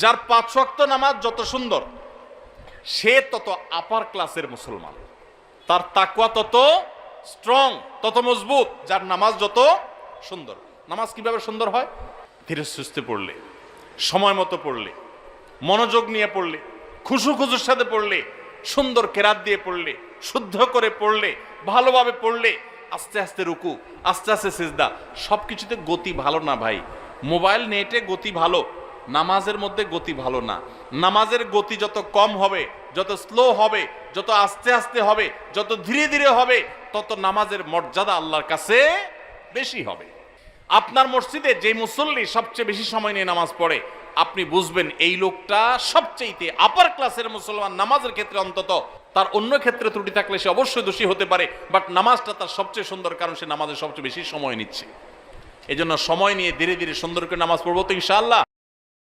যার 5 ওয়াক্ত নামাজ যত সুন্দর, সে তত আপার ক্লাসের মুসলমান, তার তাকওয়া তত স্ট্রং, তত মজবুত। যার নামাজ যত সুন্দর। নামাজ কিভাবে সুন্দর হয়? ধীরে সুস্থে পড়লে, সময় মতো পড়লে, মনোযোগ নিয়ে পড়লে, খুশুর সাথে পড়লে, সুন্দর কেরাত দিয়ে পড়লে, শুদ্ধ করে পড়লে, ভালোভাবে পড়লে, আস্তে আস্তে রুকু, আস্তে আস্তে সিজদা। সবকিছুতে গতি ভালো না ভাই। মোবাইল নেটে গতি ভালো, নামাজের মধ্যে গতি ভালো না। নামাজের গতি যত কম হবে, যত স্লো হবে, যত আস্তে আস্তে হবে, যত ধীরে ধীরে হবে, তত নামাজের মর্যাদা আল্লাহর কাছে বেশি হবে। আপনার মসজিদে যে মুসল্লি সবচেয়ে বেশি সময় নিয়ে নামাজ পড়ে, আপনি বুঝবেন এই লোকটা সবচেয়ে আপার ক্লাসের মুসলমান। নামাজের ক্ষেত্রে অন্তত, তার অন্য ক্ষেত্রে ত্রুটি থাকলে সে অবশ্যই দোষী হতে পারে, বাট নামাজটা তার সবচেয়ে সুন্দর, কারণ সে নামাজের সবচেয়ে বেশি সময় নিচ্ছে। এই জন্য সময় নিয়ে ধীরে ধীরে সুন্দর করে নামাজ পড়বো তো ইনশাআল্লাহ।